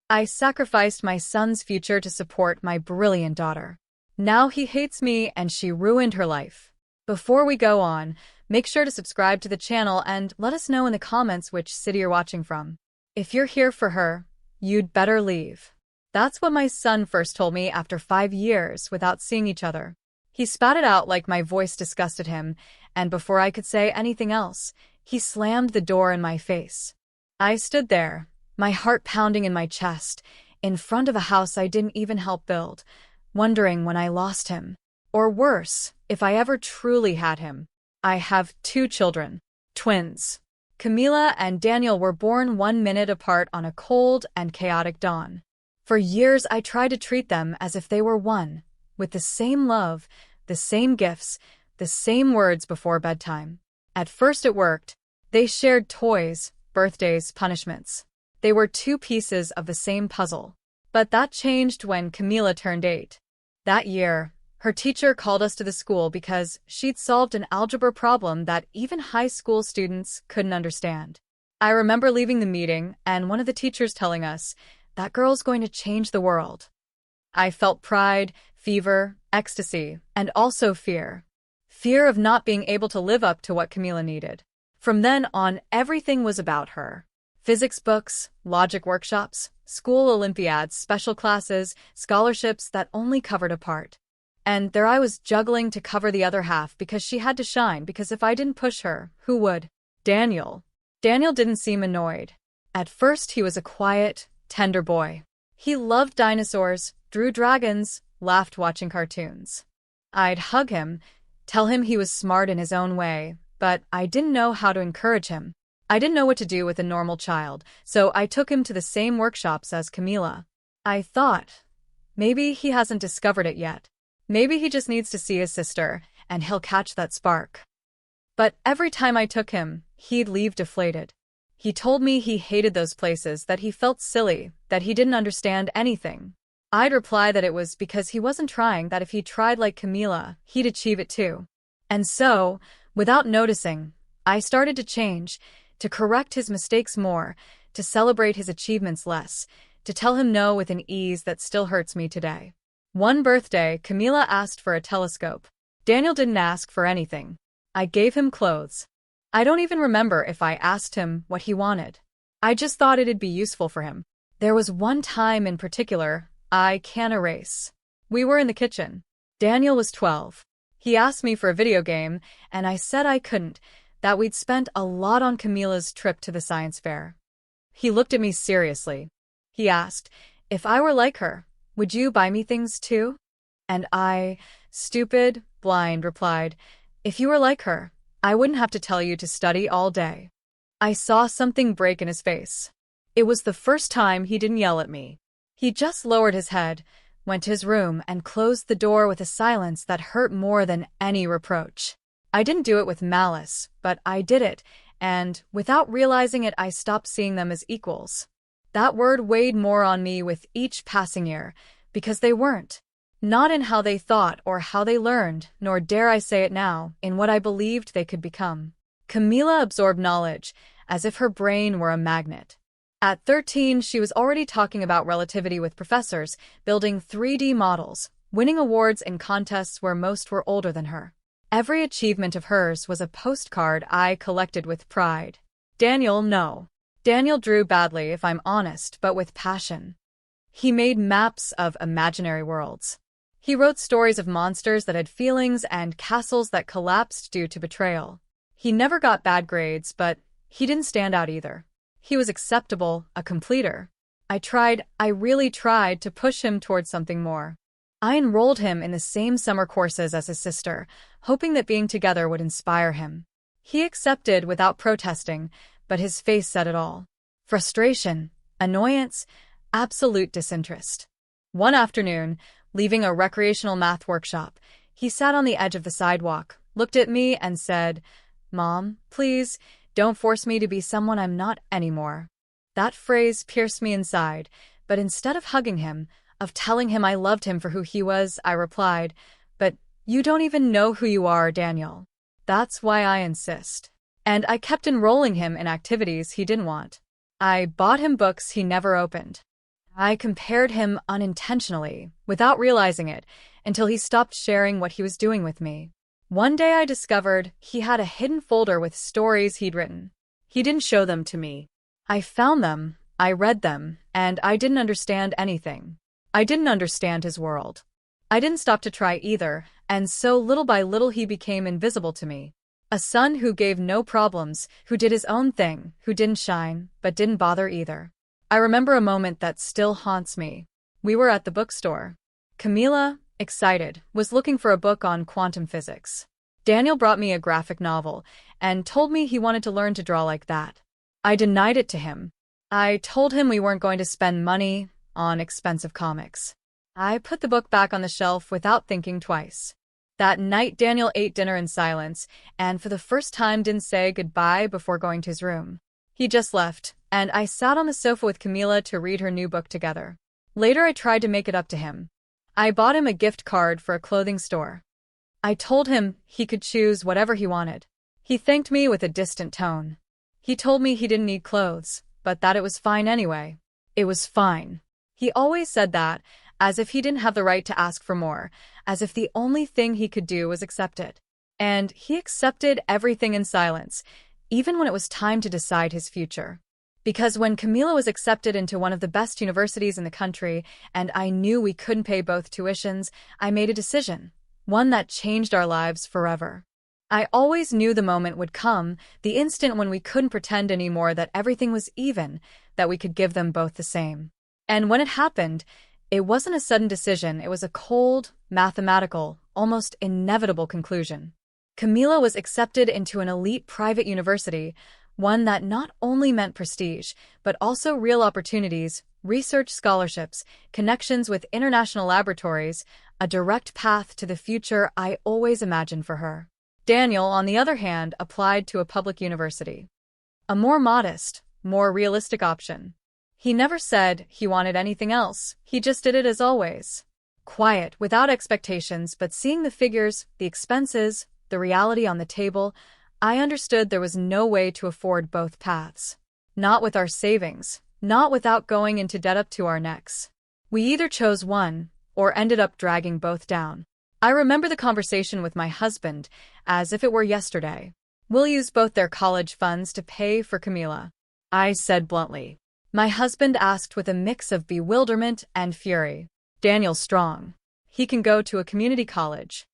I sacrificed my son's future to support my brilliant daughter. Now he hates me and she ruined her life. Before we go on, make sure to subscribe to the channel and let us know in the comments which city you're watching from. If you're here for her, you'd better leave. That's what my son first told me after 5 years without seeing each other. He spat it out like my voice disgusted him, and before I could say anything else, he slammed the door in my face. I stood there, my heart pounding in my chest, in front of a house I didn't even help build, wondering when I lost him. Or worse, if I ever truly had him. I have 2 children, twins. Camila and Daniel were born 1 minute apart on a cold and chaotic dawn. For years I tried to treat them as if they were one, with the same love, the same gifts, the same words before bedtime. At first it worked. They shared toys, birthdays, punishments. They were 2 pieces of the same puzzle. But that changed when Camila turned 8. That year, her teacher called us to the school because she'd solved an algebra problem that even high school students couldn't understand. I remember leaving the meeting and one of the teachers telling us, "That girl's going to change the world." I felt pride, fever, ecstasy, and also fear. Fear of not being able to live up to what Camila needed. From then on, everything was about her. Physics books, logic workshops, school Olympiads, special classes, scholarships that only covered a part. And there I was juggling to cover the other half because she had to shine, because if I didn't push her, who would? Daniel. Daniel didn't seem annoyed. At first he was a quiet, tender boy. He loved dinosaurs, drew dragons, laughed watching cartoons. I'd hug him, tell him he was smart in his own way, but I didn't know how to encourage him. I didn't know what to do with a normal child, so I took him to the same workshops as Camila. I thought, maybe he hasn't discovered it yet. Maybe he just needs to see his sister, and he'll catch that spark. But every time I took him, he'd leave deflated. He told me he hated those places, that he felt silly, that he didn't understand anything. I'd reply that it was because he wasn't trying, that if he tried like Camila, he'd achieve it too. And so, without noticing, I started to change, to correct his mistakes more, to celebrate his achievements less, to tell him no with an ease that still hurts me today. One birthday, Camila asked for a telescope. Daniel didn't ask for anything. I gave him clothes. I don't even remember if I asked him what he wanted. I just thought it'd be useful for him. There was one time in particular I can't erase. We were in the kitchen. Daniel was 12. He asked me for a video game, and I said I couldn't, that we'd spent a lot on Camila's trip to the science fair. He looked at me seriously. He asked, if I were like her, would you buy me things too? And I, stupid, blind, replied, if you were like her, I wouldn't have to tell you to study all day. I saw something break in his face. It was the first time he didn't yell at me. He just lowered his head, went to his room, and closed the door with a silence that hurt more than any reproach. I didn't do it with malice, but I did it, and, without realizing it, I stopped seeing them as equals. That word weighed more on me with each passing year, because they weren't. Not in how they thought or how they learned, nor dare I say it now, in what I believed they could become. Camila absorbed knowledge, as if her brain were a magnet. At 13, she was already talking about relativity with professors, building 3D models, winning awards in contests where most were older than her. Every achievement of hers was a postcard I collected with pride. Daniel, no. Daniel drew badly, if I'm honest, but with passion. He made maps of imaginary worlds. He wrote stories of monsters that had feelings and castles that collapsed due to betrayal. He never got bad grades, but he didn't stand out either. He was acceptable, a completer. I really tried to push him towards something more. I enrolled him in the same summer courses as his sister, hoping that being together would inspire him. He accepted without protesting, but his face said it all. Frustration, annoyance, absolute disinterest. One afternoon, leaving a recreational math workshop, he sat on the edge of the sidewalk, looked at me, and said, "Mom, please, don't force me to be someone I'm not anymore." That phrase pierced me inside, but instead of hugging him, of telling him I loved him for who he was, I replied, "But you don't even know who you are, Daniel. That's why I insist." And I kept enrolling him in activities he didn't want. I bought him books he never opened. I compared him unintentionally, without realizing it, until he stopped sharing what he was doing with me. One day I discovered he had a hidden folder with stories he'd written. He didn't show them to me. I found them, I read them, and I didn't understand anything. I didn't understand his world. I didn't stop to try either, and so little by little he became invisible to me. A son who gave no problems, who did his own thing, who didn't shine, but didn't bother either. I remember a moment that still haunts me. We were at the bookstore. Camila, excited, was looking for a book on quantum physics. Daniel brought me a graphic novel and told me he wanted to learn to draw like that. I denied it to him. I told him we weren't going to spend money on expensive comics. I put the book back on the shelf without thinking twice. That night, Daniel ate dinner in silence and for the first time didn't say goodbye before going to his room. He just left, and I sat on the sofa with Camila to read her new book together. Later, I tried to make it up to him. I bought him a gift card for a clothing store. I told him he could choose whatever he wanted. He thanked me with a distant tone. He told me he didn't need clothes, but that it was fine anyway. It was fine. He always said that, as if he didn't have the right to ask for more, as if the only thing he could do was accept it. And he accepted everything in silence, even when it was time to decide his future. Because when Camila was accepted into one of the best universities in the country, and I knew we couldn't pay both tuitions, I made a decision, one that changed our lives forever. I always knew the moment would come, the instant when we couldn't pretend anymore that everything was even, that we could give them both the same. And when it happened, it wasn't a sudden decision, it was a cold, mathematical, almost inevitable conclusion. Camila was accepted into an elite private university, one that not only meant prestige, but also real opportunities, research scholarships, connections with international laboratories, a direct path to the future I always imagined for her. Daniel, on the other hand, applied to a public university. A more modest, more realistic option. He never said he wanted anything else, he just did it as always. Quiet, without expectations, but seeing the figures, the expenses, the reality on the table, I understood there was no way to afford both paths. Not with our savings, not without going into debt up to our necks. We either chose one, or ended up dragging both down. I remember the conversation with my husband, as if it were yesterday. We'll use both their college funds to pay for Camila, I said bluntly. My husband asked with a mix of bewilderment and fury. Daniel's strong. He can go to a community college.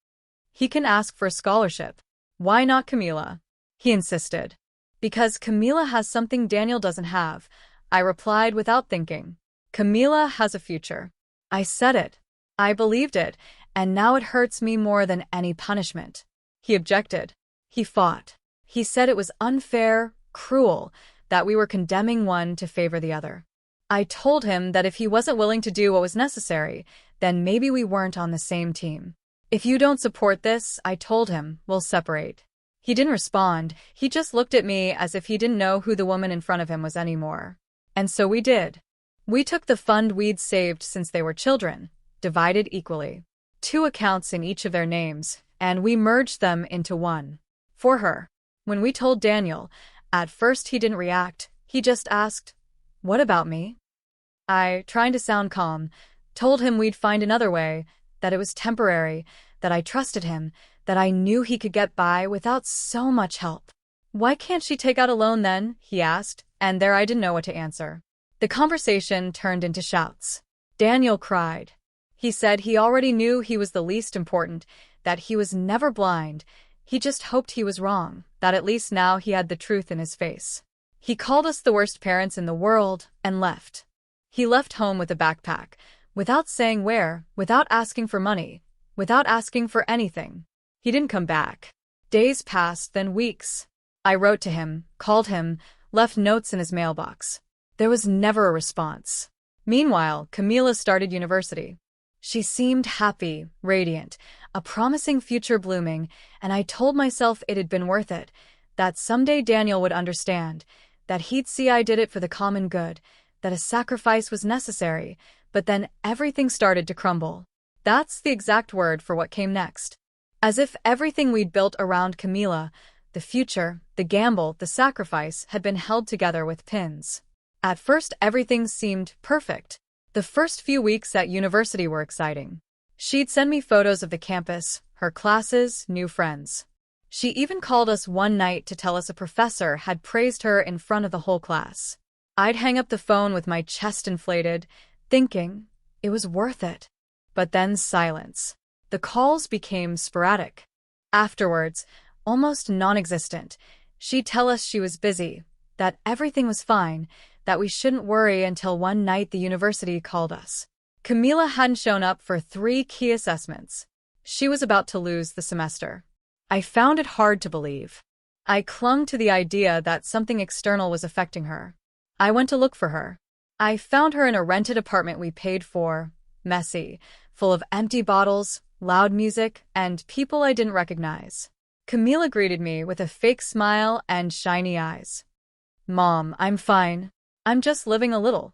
He can ask for a scholarship. Why not Camila? He insisted. Because Camila has something Daniel doesn't have, I replied without thinking. Camila has a future. I said it. I believed it, and now it hurts me more than any punishment. He objected. He fought. He said it was unfair, cruel, that we were condemning one to favor the other. I told him that if he wasn't willing to do what was necessary, then maybe we weren't on the same team. If you don't support this, I told him, we'll separate. He didn't respond, he just looked at me as if he didn't know who the woman in front of him was anymore. And so we did. We took the fund we'd saved since they were children, divided equally. 2 accounts in each of their names, and we merged them into one. For her. When we told Daniel, at first he didn't react, he just asked, "What about me?" I, trying to sound calm, told him we'd find another way, that it was temporary, that I trusted him, that I knew he could get by without so much help. "Why can't she take out a loan then?" he asked, and there I didn't know what to answer. The conversation turned into shouts. Daniel cried. He said he already knew he was the least important, that he was never blind, he just hoped he was wrong, that at least now he had the truth in his face. He called us the worst parents in the world, and left. He left home with a backpack, without saying where, without asking for money, without asking for anything. He didn't come back. Days passed, then weeks. I wrote to him, called him, left notes in his mailbox. There was never a response. Meanwhile, Camila started university. She seemed happy, radiant, a promising future blooming, and I told myself it had been worth it, that someday Daniel would understand, that he'd see I did it for the common good, that a sacrifice was necessary, but then everything started to crumble. That's the exact word for what came next. As if everything we'd built around Camila, the future, the gamble, the sacrifice, had been held together with pins. At first everything seemed perfect. The first few weeks at university were exciting. She'd send me photos of the campus, her classes, new friends. She even called us one night to tell us a professor had praised her in front of the whole class. I'd hang up the phone with my chest inflated, thinking it was worth it. But then silence. The calls became sporadic. Afterwards, almost non-existent, she'd tell us she was busy, that everything was fine, that we shouldn't worry until one night the university called us. Camila hadn't shown up for 3 key assessments. She was about to lose the semester. I found it hard to believe. I clung to the idea that something external was affecting her. I went to look for her. I found her in a rented apartment we paid for, messy, full of empty bottles, loud music, and people I didn't recognize. Camila greeted me with a fake smile and shiny eyes. "Mom, I'm fine. I'm just living a little."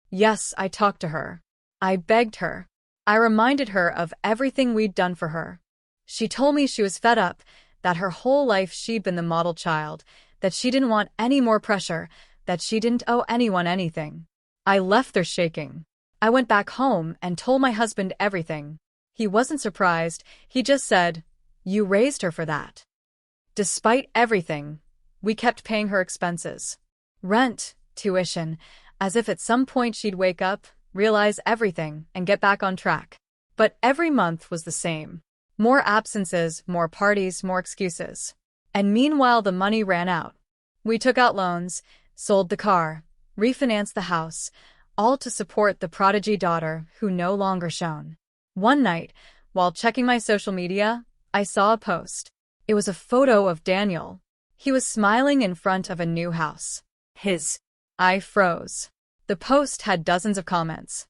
Yes, I talked to her. I begged her. I reminded her of everything we'd done for her. She told me she was fed up, that her whole life she'd been the model child, that she didn't want any more pressure, that she didn't owe anyone anything. I left there shaking. I went back home and told my husband everything. He wasn't surprised, he just said, "You raised her for that." Despite everything, we kept paying her expenses. Rent, tuition, as if at some point she'd wake up, realize everything, and get back on track. But every month was the same. More absences, more parties, more excuses. And meanwhile the money ran out. We took out loans, sold the car, refinanced the house, all to support the prodigy daughter who no longer shone. One night, while checking my social media, I saw a post. It was a photo of Daniel. He was smiling in front of a new house. I froze. The post had dozens of comments.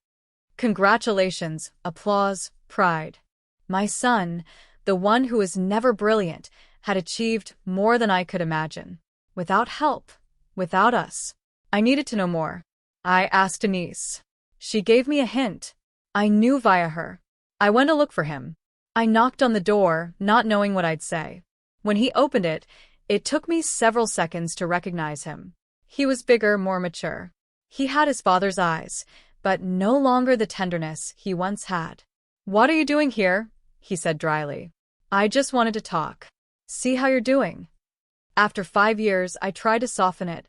Congratulations, applause, pride. My son, the one who was never brilliant, had achieved more than I could imagine. Without help, without us. I needed to know more. I asked Denise. She gave me a hint. I knew via her. I went to look for him. I knocked on the door, not knowing what I'd say. When he opened it, it took me several seconds to recognize him. He was bigger, more mature. He had his father's eyes, but no longer the tenderness he once had. "What are you doing here?" he said dryly. "I just wanted to talk. See how you're doing." After 5 years, I tried to soften it.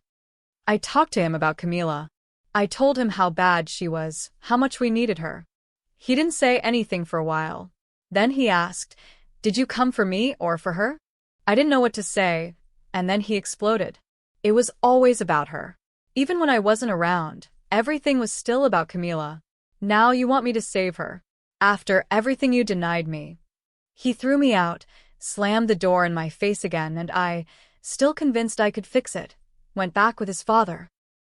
I talked to him about Camila. I told him how bad she was, how much we needed her. He didn't say anything for a while. Then he asked, "Did you come for me or for her?" I didn't know what to say, and then he exploded. It was always about her. Even when I wasn't around, everything was still about Camila. "Now you want me to save her. After everything you denied me." He threw me out, slammed the door in my face again, and I, still convinced I could fix it, went back with his father.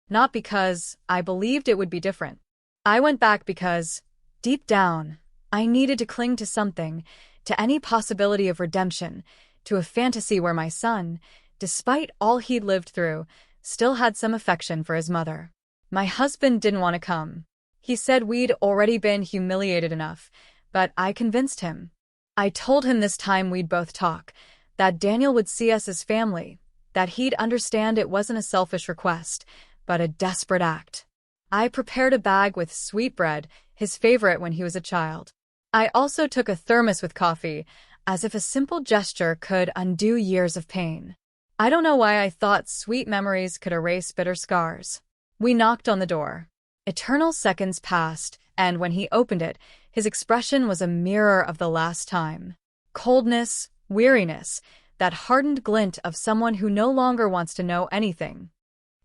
Not because I believed it would be different. I went back because, deep down, I needed to cling to something, to any possibility of redemption, to a fantasy where my son, despite all he'd lived through, still had some affection for his mother. My husband didn't want to come. He said we'd already been humiliated enough, but I convinced him. I told him this time we'd both talk, that Daniel would see us as family, that he'd understand it wasn't a selfish request, but a desperate act. I prepared a bag with sweetbread, his favorite when he was a child. I also took a thermos with coffee, as if a simple gesture could undo years of pain. I don't know why I thought sweet memories could erase bitter scars. We knocked on the door. Eternal seconds passed, and when he opened it, his expression was a mirror of the last time. Coldness, weariness, that hardened glint of someone who no longer wants to know anything.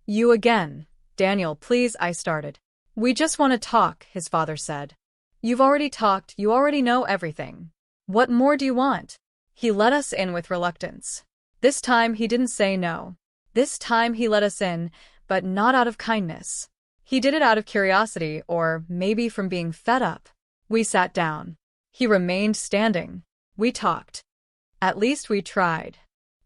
"You again. Daniel, please," I started. "We just want to talk," his father said. "You've already talked, you already know everything. What more do you want?" He let us in with reluctance. This time he didn't say no. This time he let us in, but not out of kindness. He did it out of curiosity, or maybe from being fed up. We sat down. He remained standing. We talked. At least we tried.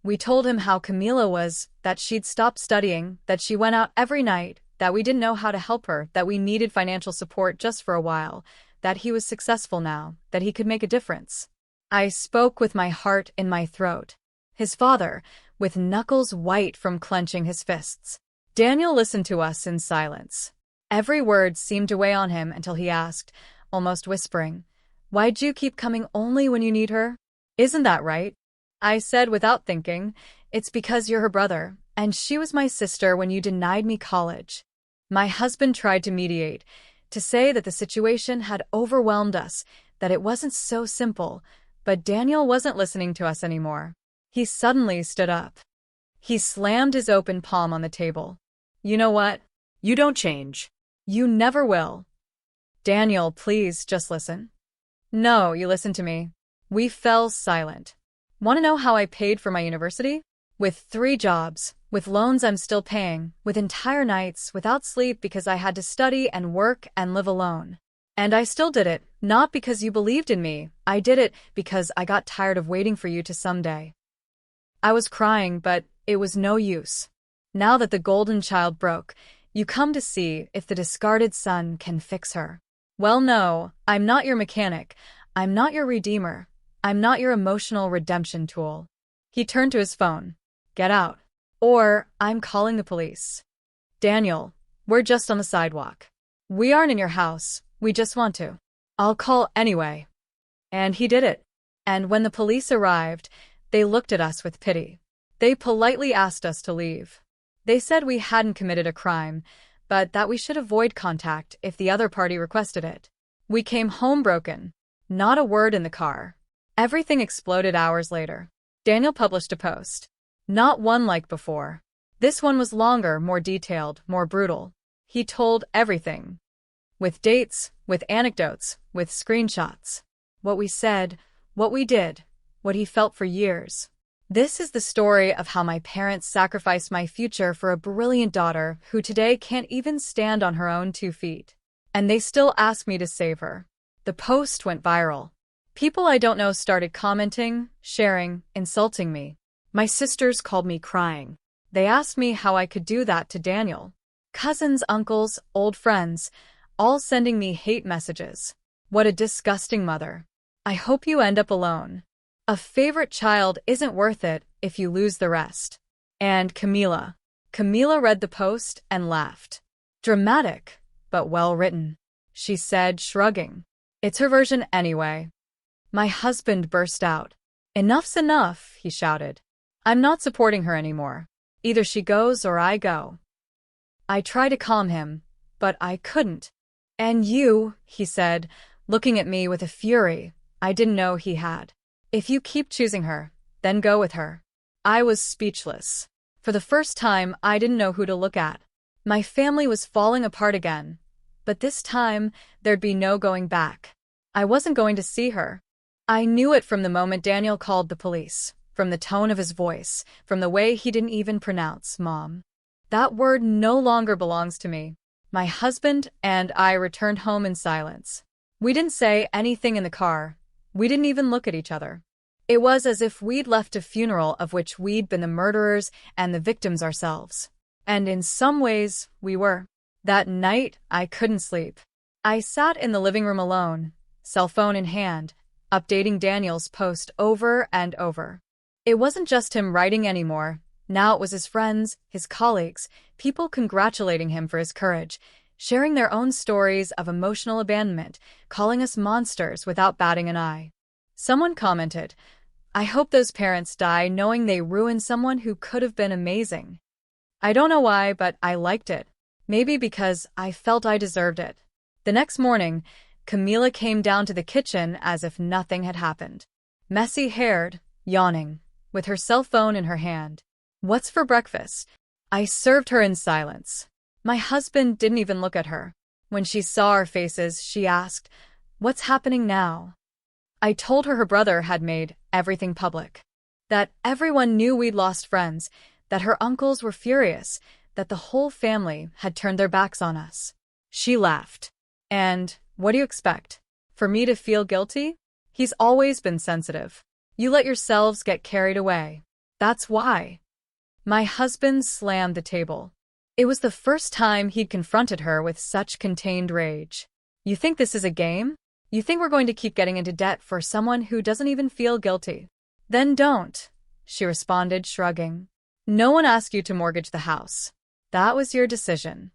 We told him how Camila was, that she'd stopped studying, that she went out every night, that we didn't know how to help her, that we needed financial support just for a while, that he was successful now, that he could make a difference. I spoke with my heart in my throat. His father, with knuckles white from clenching his fists. Daniel listened to us in silence. Every word seemed to weigh on him until he asked, almost whispering, "Why'd you keep coming only when you need her? Isn't that right?" I said without thinking, "It's because you're her brother, and she was my sister when you denied me college." My husband tried to mediate, to say that the situation had overwhelmed us, that it wasn't so simple, but Daniel wasn't listening to us anymore. He suddenly stood up. He slammed his open palm on the table. "You know what? You don't change. You never will. Daniel, please just listen." "No, you listen to me." We fell silent. Want to know how I paid for my university? With 3 jobs, with loans I'm still paying, with entire nights without sleep because I had to study and work and live alone. And I still did it, not because you believed in me. I did it because I got tired of waiting for you to someday. I was crying, but it was no use. Now that the golden child broke, you come to see if the discarded son can fix her. Well, no, I'm not your mechanic. I'm not your redeemer. I'm not your emotional redemption tool. He turned to his phone. Get out. Or I'm calling the police. Daniel, we're just on the sidewalk. We aren't in your house. We just want to. I'll call anyway. And he did it. And when the police arrived, they looked at us with pity. They politely asked us to leave. They said we hadn't committed a crime, but that we should avoid contact if the other party requested it. We came home broken. Not a word in the car. Everything exploded hours later. Daniel published a post. Not one like before. This one was longer, more detailed, more brutal. He told everything. With dates, with anecdotes, with screenshots. What we said, what we did, what he felt for years. This is the story of how my parents sacrificed my future for a brilliant daughter who today can't even stand on her own 2 feet. And they still ask me to save her. The post went viral. People I don't know started commenting, sharing, insulting me. My sisters called me crying. They asked me how I could do that to Daniel. Cousins, uncles, old friends, all sending me hate messages. What a disgusting mother. I hope you end up alone. A favorite child isn't worth it if you lose the rest. And Camila. Camila read the post and laughed. Dramatic, but well written, she said, shrugging. It's her version anyway. My husband burst out. Enough's enough, he shouted. I'm not supporting her anymore. Either she goes or I go. I tried to calm him, but I couldn't. And you, he said, looking at me with a fury I didn't know he had. If you keep choosing her, then go with her. I was speechless. For the first time, I didn't know who to look at. My family was falling apart again. But this time, there'd be no going back. I wasn't going to see her. I knew it from the moment Daniel called the police, from the tone of his voice, from the way he didn't even pronounce Mom. That word no longer belongs to me. My husband and I returned home in silence. We didn't say anything in the car. We didn't even look at each other. It was as if we'd left a funeral of which we'd been the murderers and the victims ourselves. And in some ways, we were. That night, I couldn't sleep. I sat in the living room alone, cell phone in hand, updating Daniel's post over and over. It wasn't just him writing anymore. Now it was his friends, his colleagues, people congratulating him for his courage, sharing their own stories of emotional abandonment, calling us monsters without batting an eye. Someone commented, I hope those parents die knowing they ruined someone who could have been amazing. I don't know why, but I liked it. Maybe because I felt I deserved it. The next morning, Camila came down to the kitchen as if nothing had happened. Messy-haired, yawning, with her cell phone in her hand. What's for breakfast? I served her in silence. My husband didn't even look at her. When she saw our faces, she asked, What's happening now? I told her brother had made everything public. That everyone knew we'd lost friends, that her uncles were furious, that the whole family had turned their backs on us. She laughed. And what do you expect? For me to feel guilty? He's always been sensitive. You let yourselves get carried away. That's why. My husband slammed the table. It was the first time he'd confronted her with such contained rage. You think this is a game? You think we're going to keep getting into debt for someone who doesn't even feel guilty? Then don't, she responded, shrugging. No one asked you to mortgage the house. That was your decision.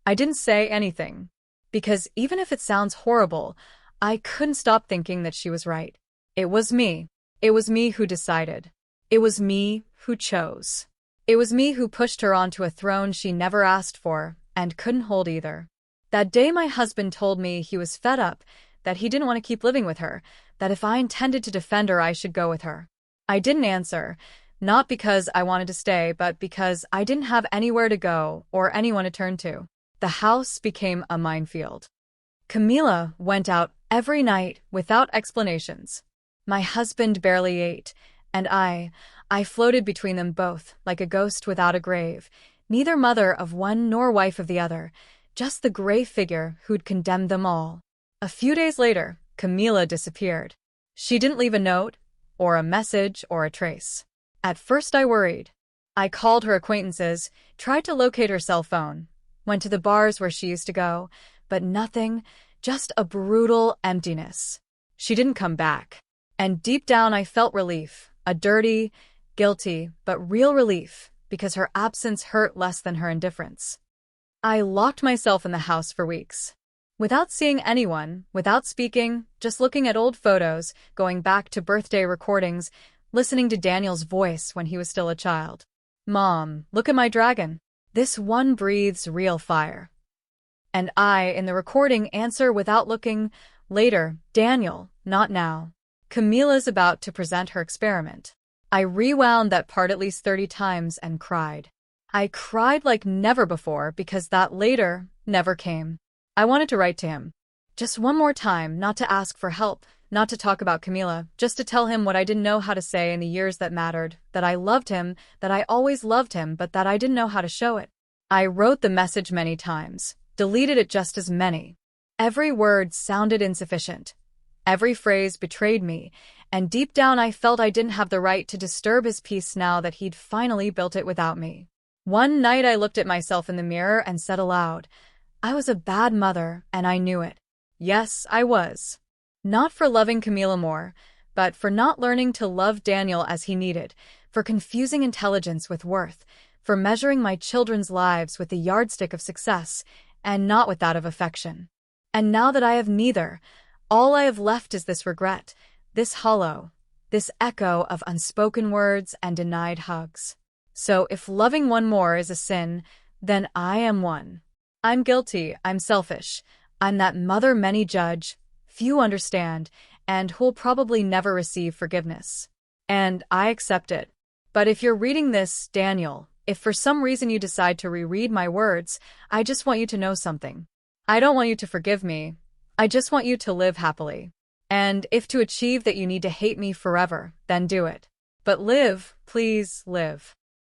I didn't say anything. Because even if it sounds horrible, I couldn't stop thinking that she was right. It was me. It was me who decided. It was me who chose. It was me who pushed her onto a throne she never asked for and couldn't hold either. That day my husband told me he was fed up, that he didn't want to keep living with her, that if I intended to defend her I should go with her. I didn't answer, not because I wanted to stay, but because I didn't have anywhere to go or anyone to turn to. The house became a minefield. Camila went out every night without explanations. My husband barely ate, and I floated between them both like a ghost without a grave, neither mother of one nor wife of the other, just the gray figure who'd condemned them all. A few days later, Camila disappeared. She didn't leave a note, or a message, or a trace. At first I worried. I called her acquaintances, tried to locate her cell phone, went to the bars where she used to go, but nothing, just a brutal emptiness. She didn't come back. And deep down I felt relief, a dirty, guilty, but real relief, because her absence hurt less than her indifference. I locked myself in the house for weeks. Without seeing anyone, without speaking, just looking at old photos, going back to birthday recordings, listening to Daniel's voice when he was still a child. Mom, look at my dragon. This one breathes real fire. And I, in the recording, answer without looking, later, Daniel, not now. Camila's about to present her experiment. I rewound that part at least 30 times and cried. I cried like never before because that later never came. I wanted to write to him. Just one more time, not to ask for help, not to talk about Camila, just to tell him what I didn't know how to say in the years that mattered, that I loved him, that I always loved him, but that I didn't know how to show it. I wrote the message many times, deleted it just as many. Every word sounded insufficient. Every phrase betrayed me, and deep down I felt I didn't have the right to disturb his peace now that he'd finally built it without me. One night I looked at myself in the mirror and said aloud, I was a bad mother, and I knew it. Yes, I was. Not for loving Camila more, but for not learning to love Daniel as he needed, for confusing intelligence with worth, for measuring my children's lives with the yardstick of success, and not with that of affection. And now that I have neither, all I have left is this regret, this hollow, this echo of unspoken words and denied hugs. So if loving one more is a sin, then I am one. I'm guilty, I'm selfish, I'm that mother many judge, few understand, and who'll probably never receive forgiveness. And I accept it. But if you're reading this, Daniel, if for some reason you decide to reread my words, I just want you to know something. I don't want you to forgive me. I just want you to live happily. And if to achieve that you need to hate me forever, then do it. But live, please live.